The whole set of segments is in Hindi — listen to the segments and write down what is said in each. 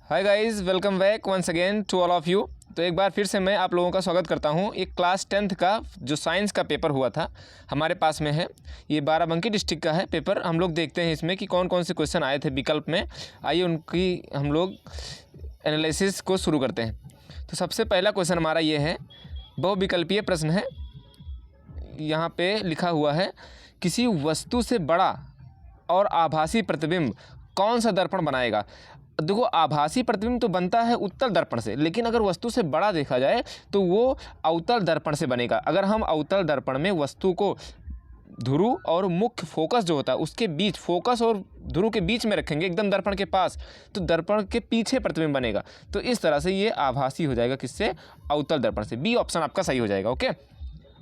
Hi guys, welcome back once again to all of you. तो एक बार फिर से मैं आप लोगों का स्वागत करता हूं। एक क्लास 10th का जो साइंस का पेपर हुआ था हमारे पास में है। ये बाराबंकी डिस्ट्रिक्ट का है पेपर। हम लोग देखते हैं इसमें कि कौन कौन से क्वेश्चन आए थे विकल्प में। आइए उनकी हम लोग एनालिसिस को शुरू करते हैं। तो सबसे पहला क्वेश्चन हमारा ये है, बहुविकल्पीय प्रश्न है। यहाँ पे लिखा हुआ है, किसी वस्तु से बड़ा और आभासी प्रतिबिंब कौन सा दर्पण बनाएगा। देखो, आभासी प्रतिबिंब तो बनता है उत्तल दर्पण से, लेकिन अगर वस्तु से बड़ा देखा जाए तो वो अवतल दर्पण से बनेगा। अगर हम अवतल दर्पण में वस्तु को ध्रुव और मुख्य फोकस जो होता है उसके बीच, फोकस और ध्रुव के बीच में रखेंगे एकदम दर्पण के पास, तो दर्पण के पीछे प्रतिबिंब बनेगा। तो इस तरह से ये आभासी हो जाएगा, किससे? अवतल दर्पण से। बी ऑप्शन आपका सही हो जाएगा। ओके,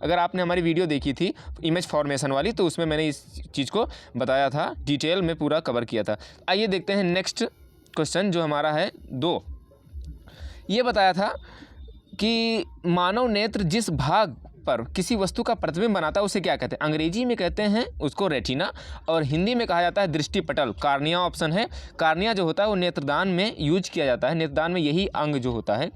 अगर आपने हमारी वीडियो देखी थी इमेज फॉर्मेशन वाली, तो उसमें मैंने इस चीज़ को बताया था, डिटेल में पूरा कवर किया था। आइए देखते हैं नेक्स्ट क्वेश्चन जो हमारा है 2। ये बताया था कि मानव नेत्र जिस भाग पर किसी वस्तु का प्रतिबिंब बनाता है उसे क्या कहते हैं। अंग्रेजी में कहते हैं उसको रेटिना, और हिंदी में कहा जाता है दृष्टिपटल। कार्निया ऑप्शन है। कार्निया जो होता है वो नेत्रदान में यूज किया जाता है। नेत्रदान में यही अंग जो होता है,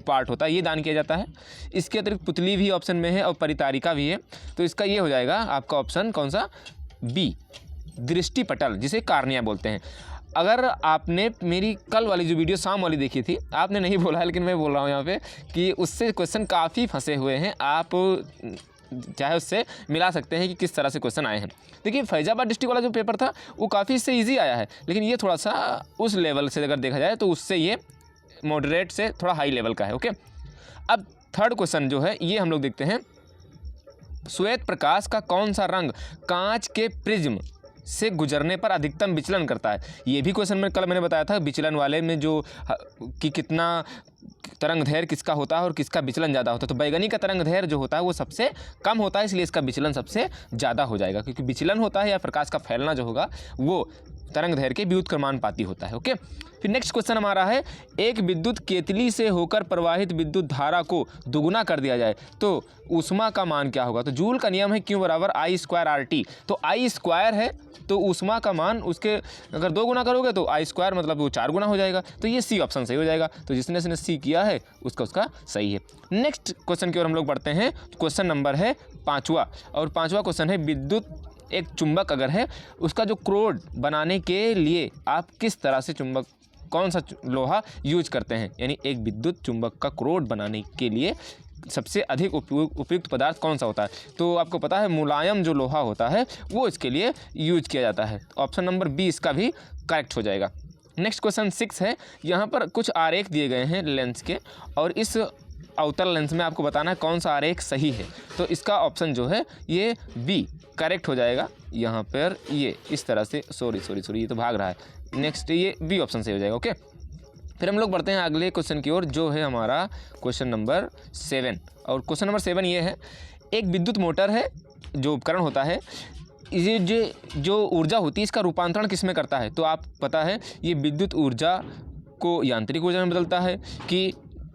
पार्ट होता है, ये दान किया जाता है। इसके अतिरिक्त पुतली भी ऑप्शन में है और परितारिका भी है। तो इसका ये हो जाएगा आपका ऑप्शन कौन सा? बी, दृष्टिपटल, जिसे कार्निया बोलते हैं। अगर आपने मेरी कल वाली जो वीडियो शाम वाली देखी थी, आपने नहीं बोला है लेकिन मैं बोल रहा हूँ यहाँ पे कि उससे क्वेश्चन काफ़ी फंसे हुए हैं। आप चाहे उससे मिला सकते हैं कि किस तरह से क्वेश्चन आए हैं। देखिए, फैजाबाद डिस्ट्रिक्ट वाला जो पेपर था वो काफ़ी इससे ईजी आया है, लेकिन ये थोड़ा सा उस लेवल से अगर देखा जाए तो उससे ये मॉडरेट से थोड़ा हाई लेवल का है। ओके, अब थर्ड क्वेश्चन जो है ये हम लोग देखते हैं, श्वेत प्रकाश का कौन सा रंग कांच के प्रिज्म से गुजरने पर अधिकतम विचलन करता है। ये भी क्वेश्चन में कल मैंने बताया था विचलन वाले में, जो कि कितना तरंग दैर्घ्य किसका होता है और किसका विचलन ज़्यादा होता है। तो बैगनी का तरंग दैर्घ्य जो होता है वो सबसे कम होता है, इसलिए इसका विचलन सबसे ज़्यादा हो जाएगा, क्योंकि विचलन होता है या प्रकाश का फैलना जो होगा वो तरंग दैर्घ्य के व्युत्क्रमानुपाती होता है। ओके, फिर नेक्स्ट क्वेश्चन हमारा है, एक विद्युत केतली से होकर प्रवाहित विद्युत धारा को दुगुना कर दिया जाए तो ऊष्मा का मान क्या होगा। तो जूल का नियम है Q बराबर I² RT। तो I² है तो ऊष्मा का मान उसके अगर 2 गुना करोगे तो I² मतलब वो 4 गुना हो जाएगा। तो ये सी ऑप्शन सही हो जाएगा। तो जिसने सी किया है उसका सही है। नेक्स्ट क्वेश्चन की ओर हम लोग बढ़ते हैं। क्वेश्चन नंबर है 5वां, और 5वां क्वेश्चन है, विद्युत एक चुंबक अगर है उसका जो क्रोड बनाने के लिए आप किस तरह से चुंबक, कौन सा लोहा यूज करते हैं। यानी एक विद्युत चुंबक का क्रोड बनाने के लिए सबसे अधिक उपयुक्त पदार्थ कौन सा होता है। तो आपको पता है मुलायम जो लोहा होता है वो इसके लिए यूज किया जाता है। ऑप्शन नंबर बी इसका भी करेक्ट हो जाएगा। नेक्स्ट क्वेश्चन 6 है। यहाँ पर कुछ आरेख दिए गए हैं लेंस के, और इस अवतल लेंस में आपको बताना है कौन सा आरेख सही है। तो इसका ऑप्शन जो है ये बी करेक्ट हो जाएगा। यहाँ पर ये इस तरह से, सॉरी ये तो भाग रहा है। नेक्स्ट ये बी ऑप्शन सही हो जाएगा। ओके, फिर हम लोग बढ़ते हैं अगले क्वेश्चन की ओर, जो है हमारा क्वेश्चन नंबर 7। और क्वेश्चन नंबर 7 ये है, एक विद्युत मोटर है जो उपकरण होता है, ये जो ऊर्जा होती है इसका रूपांतरण किस में करता है। तो आप पता है ये विद्युत ऊर्जा को यांत्रिक ऊर्जा में बदलता है कि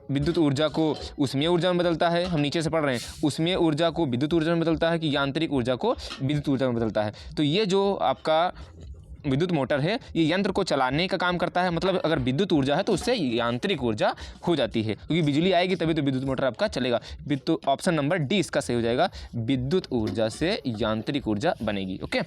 विद्युत ऊर्जा को ऊष्मीय ऊर्जा में बदलता है। हम नीचे से पढ़ रहे हैं, ऊष्मीय ऊर्जा को विद्युत ऊर्जा में बदलता है कि यांत्रिक ऊर्जा को विद्युत ऊर्जा में बदलता है। तो ये जो आपका विद्युत मोटर है ये यंत्र को चलाने का काम करता है। मतलब अगर विद्युत ऊर्जा है तो उससे यांत्रिक ऊर्जा हो जाती है, क्योंकि बिजली आएगी तभी तो विद्युत मोटर आपका चलेगा। तो ऑप्शन नंबर डी इसका सही हो जाएगा, विद्युत ऊर्जा से यांत्रिक ऊर्जा बनेगी। ओके,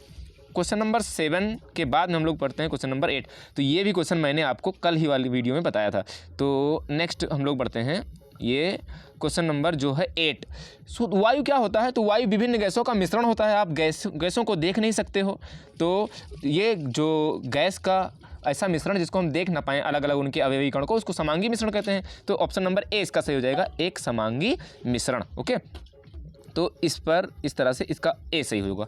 क्वेश्चन नंबर 7 के बाद में हम लोग पढ़ते हैं क्वेश्चन नंबर 8। तो ये भी क्वेश्चन मैंने आपको कल ही वाली वीडियो में बताया था। तो नेक्स्ट हम लोग बढ़ते हैं, ये क्वेश्चन नंबर जो है 8। वायु क्या होता है। तो वायु विभिन्न गैसों का मिश्रण होता है। आप गैसों को देख नहीं सकते हो, तो ये जो गैस का ऐसा मिश्रण जिसको हम देख ना पाएँ अलग अलग उनके अवयवी कण को, उसको समांगी मिश्रण कहते हैं। तो ऑप्शन नंबर ए इसका सही हो जाएगा, एक समांगी मिश्रण। ओके, तो इस पर इस तरह से इसका ए सही होगा।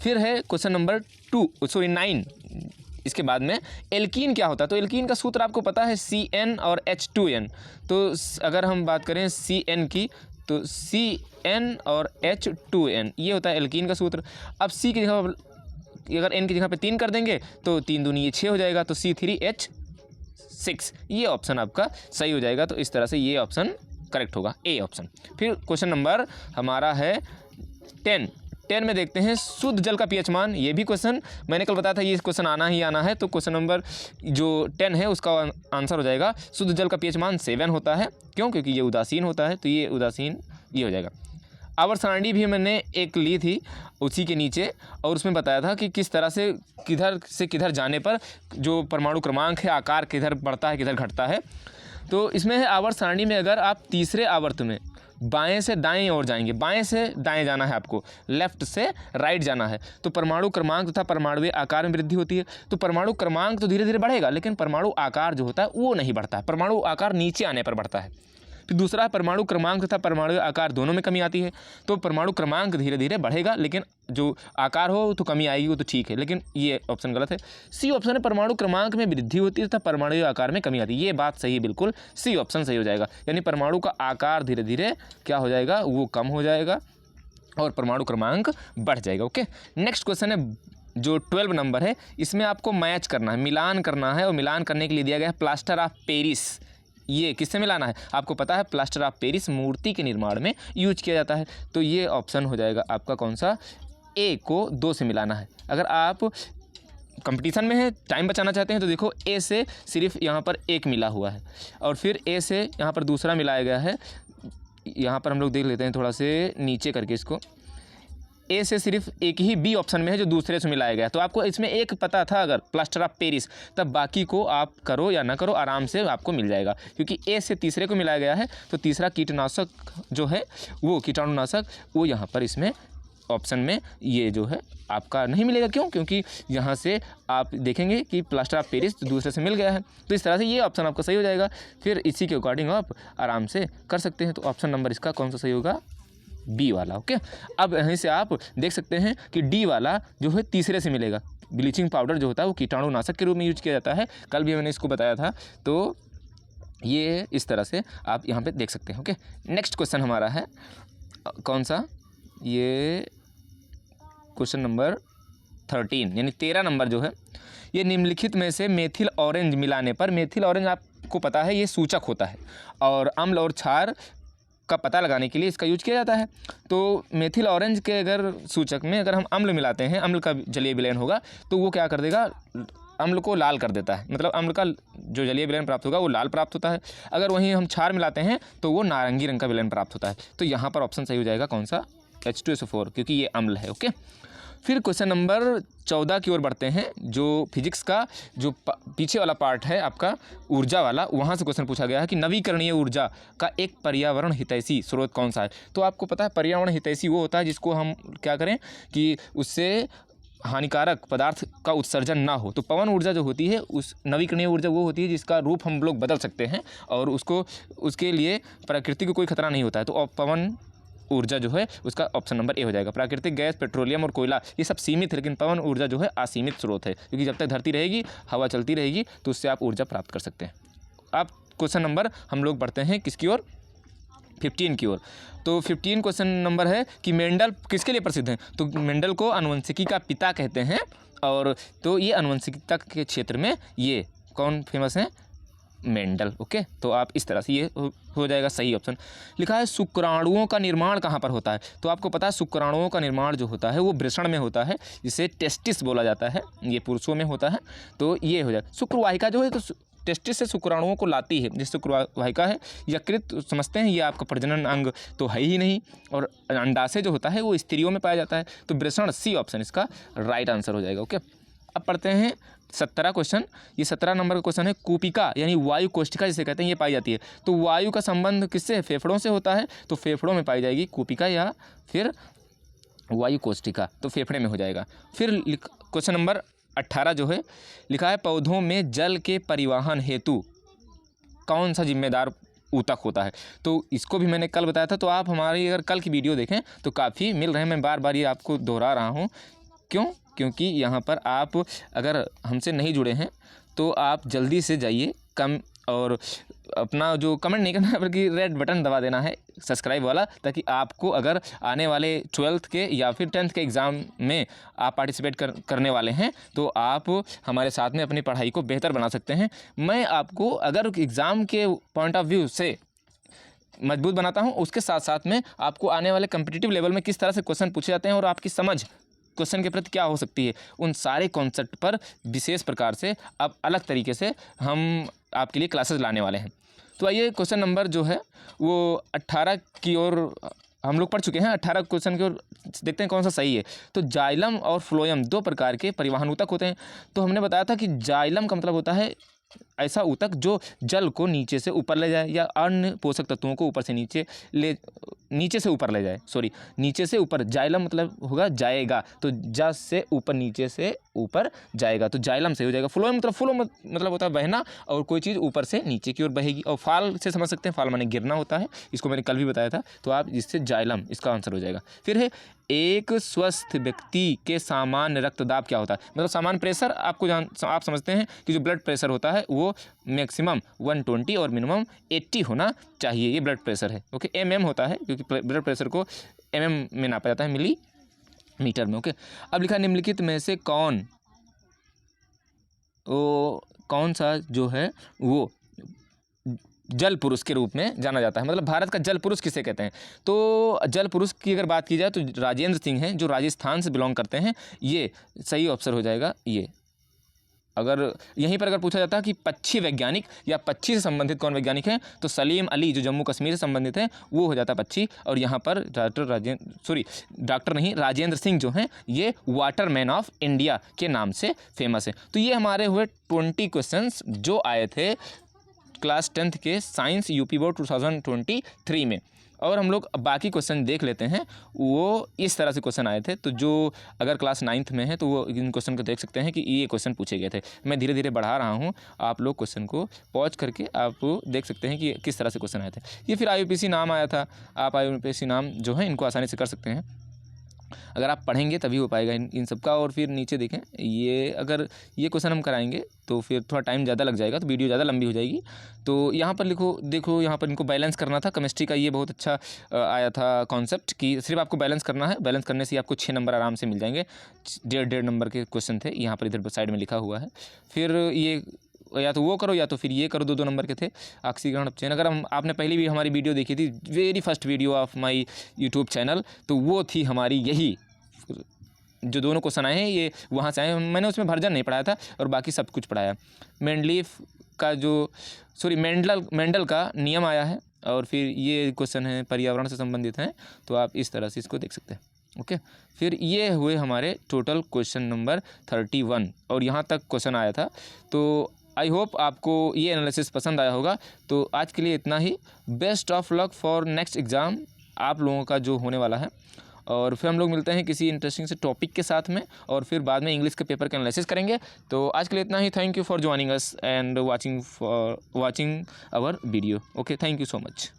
फिर है क्वेश्चन नंबर 9। इसके बाद में एल्कीन क्या होता है। तो एल्कीन का सूत्र आपको पता है CN और H2N। तो अगर हम बात करें CN की तो CN और H2N ये होता है एल्कीन का सूत्र। अब C की जगह अगर N की जगह पे 3 कर देंगे तो 3 दूनी ये 6 हो जाएगा, तो C3H6 ये ऑप्शन आपका सही हो जाएगा। तो इस तरह से ये ऑप्शन करेक्ट होगा, ए ऑप्शन। फिर क्वेश्चन नंबर हमारा है 10 10 में देखते हैं शुद्ध जल का पीएच मान। ये भी क्वेश्चन मैंने कल बताया था, ये क्वेश्चन आना ही आना है। तो क्वेश्चन नंबर जो 10 है उसका आंसर हो जाएगा शुद्ध जल का पीएच मान 7 होता है। क्यों? क्योंकि ये उदासीन होता है, तो ये उदासीन ये हो जाएगा। आवर्त सारणी भी मैंने एक ली थी उसी के नीचे, और उसमें बताया था कि किस तरह से किधर जाने पर जो परमाणु क्रमांक है, आकार किधर बढ़ता है किधर घटता है। तो इसमें है आवर्त सारणी में अगर आप तीसरे आवर्त में बाएं से दाएं ओर जाएंगे, बाएं से दाएं जाना है आपको, लेफ्ट से राइट जाना है, तो परमाणु क्रमांक तथा परमाणुीय आकार में वृद्धि होती है। तो परमाणु क्रमांक तो धीरे धीरे बढ़ेगा, लेकिन परमाणु आकार जो होता है वो नहीं बढ़ता है, परमाणु आकार नीचे आने पर बढ़ता है। फिर दूसरा परमाणु क्रमांक तथा परमाणु आकार दोनों में कमी आती है। तो परमाणु क्रमांक धीरे धीरे बढ़ेगा, लेकिन जो आकार हो तो कमी आएगी, वो तो ठीक है, लेकिन ये ऑप्शन गलत है। सी ऑप्शन है परमाणु क्रमांक में वृद्धि होती है तथा परमाणु आकार में कमी आती है। ये बात सही है, बिल्कुल सी ऑप्शन सही हो जाएगा। यानी परमाणु का आकार धीरे धीरे क्या हो जाएगा, वो कम हो जाएगा और परमाणु क्रमांक बढ़ जाएगा। ओके, नेक्स्ट क्वेश्चन है जो 12 नंबर है, इसमें आपको मैच करना है, मिलान करना है, और मिलान करने के लिए दिया गया है प्लास्टर ऑफ पेरिस। ये किससे मिलाना है? आपको पता है प्लास्टर ऑफ पेरिस मूर्ति के निर्माण में यूज किया जाता है। तो ये ऑप्शन हो जाएगा आपका कौन सा, ए को 2 से मिलाना है। अगर आप कंपटीशन में है, टाइम बचाना चाहते हैं, तो देखो ए से सिर्फ यहाँ पर 1 मिला हुआ है, और फिर ए से यहाँ पर दूसरा मिलाया गया है। यहाँ पर हम लोग देख लेते हैं थोड़ा से नीचे करके इसको, ए से सिर्फ एक ही बी ऑप्शन में है जो दूसरे से मिलाया गया। तो आपको इसमें एक पता था अगर प्लास्टर ऑफ पेरिस, तब बाकी को आप करो या ना करो आराम से आपको मिल जाएगा, क्योंकि ए से तीसरे को मिलाया गया है। तो तीसरा कीटनाशक जो है वो कीटाणुनाशक, वो यहाँ पर इसमें ऑप्शन में ये जो है आपका नहीं मिलेगा। क्यों? क्योंकि यहाँ से आप देखेंगे कि प्लास्टर ऑफ पेरिस दूसरे से मिल गया है, तो इस तरह से ये ऑप्शन आपका सही हो जाएगा। फिर इसी के अकॉर्डिंग आप आराम से कर सकते हैं। तो ऑप्शन नंबर इसका कौन सा सही होगा, बी वाला। ओके, अब यहीं से आप देख सकते हैं कि डी वाला जो है तीसरे से मिलेगा। ब्लीचिंग पाउडर जो होता है वो कीटाणुनाशक के रूप में यूज किया जाता है, कल भी मैंने इसको बताया था। तो ये इस तरह से आप यहाँ पे देख सकते हैं। ओके, नेक्स्ट क्वेश्चन हमारा है कौन सा, ये क्वेश्चन नंबर 13 यानी 13 नंबर जो है, ये निम्नलिखित में से मेथिल ऑरेंज मिलाने पर, मेथिल ऑरेंज आपको पता है ये सूचक होता है, और अम्ल और क्षार का पता लगाने के लिए इसका यूज किया जाता है। तो मेथिल ऑरेंज के अगर सूचक में अगर हम अम्ल मिलाते हैं, अम्ल का जलीय विलयन होगा, तो वो क्या कर देगा, अम्ल को लाल कर देता है, मतलब अम्ल का जो जलीय विलयन प्राप्त होगा वो लाल प्राप्त होता है। अगर वहीं हम क्षार मिलाते हैं तो वो नारंगी रंग का विलयन प्राप्त होता है। तो यहाँ पर ऑप्शन सही हो जाएगा कौन सा, H2SO4, क्योंकि ये अम्ल है। ओके, फिर क्वेश्चन नंबर 14 की ओर बढ़ते हैं, जो फिजिक्स का जो पीछे वाला पार्ट है आपका ऊर्जा वाला, वहाँ से क्वेश्चन पूछा गया है कि नवीकरणीय ऊर्जा का एक पर्यावरण हितैषी स्रोत कौन सा है। तो आपको पता है पर्यावरण हितैषी वो होता है जिसको हम क्या करें कि उससे हानिकारक पदार्थ का उत्सर्जन ना हो। तो पवन ऊर्जा जो होती है, उस नवीकरणीय ऊर्जा वो होती है जिसका रूप हम लोग बदल सकते हैं, और उसके लिए प्रकृति को कोई खतरा नहीं होता है। तो पवन ऊर्जा जो है उसका ऑप्शन नंबर ए हो जाएगा। प्राकृतिक गैस, पेट्रोलियम और कोयला ये सब सीमित है, लेकिन पवन ऊर्जा जो है असीमित स्रोत है, क्योंकि जब तक धरती रहेगी, हवा चलती रहेगी, तो उससे आप ऊर्जा प्राप्त कर सकते हैं। अब क्वेश्चन नंबर हम लोग बढ़ते हैं किसकी ओर, 15 की ओर। तो 15 क्वेश्चन नंबर है कि मेंडल किसके लिए प्रसिद्ध हैं। तो मेंडल को आनुवंशिकी का पिता कहते हैं, और तो ये आनुवंशिकता के क्षेत्र में ये कौन फेमस है, मेंडल। ओके, तो आप इस तरह से ये हो जाएगा सही ऑप्शन। लिखा है शुक्राणुओं का निर्माण कहाँ पर होता है। तो आपको पता है शुक्राणुओं का निर्माण जो होता है वो वृषण में होता है, जिसे टेस्टिस बोला जाता है, ये पुरुषों में होता है। तो ये हो जाए शुक्रवाहिका जो है, तो टेस्टिस से शुक्राणुओं को लाती है, जिस शुक्रवाहिका है यकृत समझते हैं, ये आपका प्रजनन अंग तो है ही नहीं, और अंडाशय जो होता है वो स्त्रियों में पाया जाता है। तो वृषण, सी ऑप्शन इसका राइट आंसर हो जाएगा। ओके, अब पढ़ते हैं 17 क्वेश्चन। ये 17 नंबर का क्वेश्चन है, कूपिका यानी वायु कोष्ठिका जिसे कहते हैं, ये पाई जाती है। तो वायु का संबंध किससे, फेफड़ों से होता है, तो फेफड़ों में पाई जाएगी कूपिका, या फिर वायु कोष्ठिका, तो फेफड़े में हो जाएगा। फिर क्वेश्चन नंबर 18 जो है, लिखा है पौधों में जल के परिवहन हेतु कौन सा जिम्मेदार ऊतक होता है। तो इसको भी मैंने कल बताया था, तो आप हमारी अगर कल की वीडियो देखें तो काफ़ी मिल रहे हैं। मैं बार बार ये आपको दोहरा रहा हूँ, क्यों, क्योंकि यहाँ पर आप अगर हमसे नहीं जुड़े हैं तो आप जल्दी से जाइए कम, और अपना जो कमेंट नहीं करना है बल्कि रेड बटन दबा देना है सब्सक्राइब वाला, ताकि आपको अगर आने वाले 12th के या फिर 10th के एग्ज़ाम में आप पार्टिसिपेट करने वाले हैं, तो आप हमारे साथ में अपनी पढ़ाई को बेहतर बना सकते हैं। मैं आपको अगर एग्ज़ाम के पॉइंट ऑफ व्यू से मजबूत बनाता हूँ, उसके साथ साथ में आपको आने वाले कम्पिटिटिव लेवल में किस तरह से क्वेश्चन पूछे जाते हैं और आपकी समझ क्वेश्चन के प्रति क्या हो सकती है, उन सारे कॉन्सेप्ट पर विशेष प्रकार से अब अलग तरीके से हम आपके लिए क्लासेस लाने वाले हैं। तो आइए क्वेश्चन नंबर जो है वो 18 की ओर हम लोग पढ़ चुके हैं। 18 क्वेश्चन की ओर देखते हैं कौन सा सही है। तो जाइलम और फ्लोएम दो प्रकार के परिवहन ऊतक होते हैं। तो हमने बताया था कि जाइलम का मतलब होता है ऐसा ऊतक जो जल को नीचे से ऊपर ले जाए या अन्य पोषक तत्वों को ऊपर से नीचे से ऊपर ले जाए। नीचे से ऊपर, जाइलम मतलब होगा जाएगा, तो जा से ऊपर, नीचे से ऊपर जाएगा, तो जाइलम से हो जाएगा। फ्लो मतलब होता है बहना, और कोई चीज़ ऊपर से नीचे की ओर बहेगी। और फाल से समझ सकते हैं, फाल माने गिरना होता है, इसको मैंने कल भी बताया था। तो आप इससे जाइलम इसका आंसर हो जाएगा। फिर है एक स्वस्थ व्यक्ति के सामान्य रक्तदाब क्या होता है। मतलब सामान्य प्रेशर आप समझते हैं कि जो ब्लड प्रेशर होता है वो मैक्सिमम 120 और मिनिमम 80 होना चाहिए, ये ब्लड प्रेशर है। ओके, एमएम होता है क्योंकि ब्लड प्रेशर को एमएम में नापा जाता है, मिली मीटर में। ओके, अब लिखा निम्नलिखित में से कौन सा जो है वो जल पुरुष के रूप में जाना जाता है। मतलब भारत का जल पुरुष किसे कहते हैं। तो जल पुरुष की अगर बात की जाए तो राजेंद्र सिंह हैं, जो राजस्थान से बिलोंग करते हैं। ये सही ऑप्शन हो जाएगा। ये अगर यहीं पर अगर पूछा जाता है कि पक्षी वैज्ञानिक या पक्षी से संबंधित कौन वैज्ञानिक है, तो सलीम अली जो जम्मू कश्मीर से संबंधित है वो हो जाता है पक्षी। और यहाँ पर राजेंद्र सिंह जो हैं ये वाटरमैन ऑफ इंडिया के नाम से फेमस है। तो ये हमारे हुए 20 क्वेश्चंस जो आए थे क्लास 10th के साइंस यूपी बोर्ड 2023 में। और हम लोग बाकी क्वेश्चन देख लेते हैं, वो इस तरह से क्वेश्चन आए थे। तो जो अगर क्लास 9th में है तो वो इन क्वेश्चन को देख सकते हैं कि ये क्वेश्चन पूछे गए थे। मैं धीरे धीरे बढ़ा रहा हूँ, आप लोग क्वेश्चन को पॉज करके आप देख सकते हैं कि किस तरह से क्वेश्चन आए थे। ये फिर IUPAC नाम आया था। आप IUPAC नाम जो है इनको आसानी से कर सकते हैं, अगर आप पढ़ेंगे तभी हो पाएगा इन सब का। और फिर नीचे देखें, ये अगर ये क्वेश्चन हम कराएंगे तो फिर थोड़ा टाइम ज़्यादा लग जाएगा, तो वीडियो ज़्यादा लंबी हो जाएगी। तो यहाँ पर देखो यहाँ पर इनको बैलेंस करना था। केमिस्ट्री का ये बहुत अच्छा आया था कॉन्सेप्ट कि सिर्फ आपको बैलेंस करना है। बैलेंस करने से आपको 6 नंबर आराम से मिल जाएंगे। 1.5 नंबर के क्वेश्चन थे, यहाँ पर इधर साइड में लिखा हुआ है। फिर ये या तो वो करो या तो फिर ये करो, 2 नंबर के थे। ऑक्सीकरण अपचयन, अगर आपने पहले भी हमारी वीडियो देखी थी, very first video of my YouTube channel, तो वो थी हमारी यही जो दोनों क्वेश्चन आए हैं ये वहाँ से आए। मैंने उसमें वर्जन नहीं पढ़ाया था और बाकी सब कुछ पढ़ाया। मेंडल का नियम आया है। और फिर ये क्वेश्चन है पर्यावरण से संबंधित हैं, तो आप इस तरह से इसको देख सकते हैं। ओके, फिर ये हुए हमारे टोटल क्वेश्चन नंबर 31 और यहाँ तक क्वेश्चन आया था। तो आई होप आपको ये एनालिसिस पसंद आया होगा। तो आज के लिए इतना ही। Best of luck for next exam आप लोगों का जो होने वाला है। और फिर हम लोग मिलते हैं किसी इंटरेस्टिंग से टॉपिक के साथ में, और फिर बाद में इंग्लिश के पेपर का एनालिसिस करेंगे। तो आज के लिए इतना ही। Thank you for joining us and watching our video. Okay, thank you so much.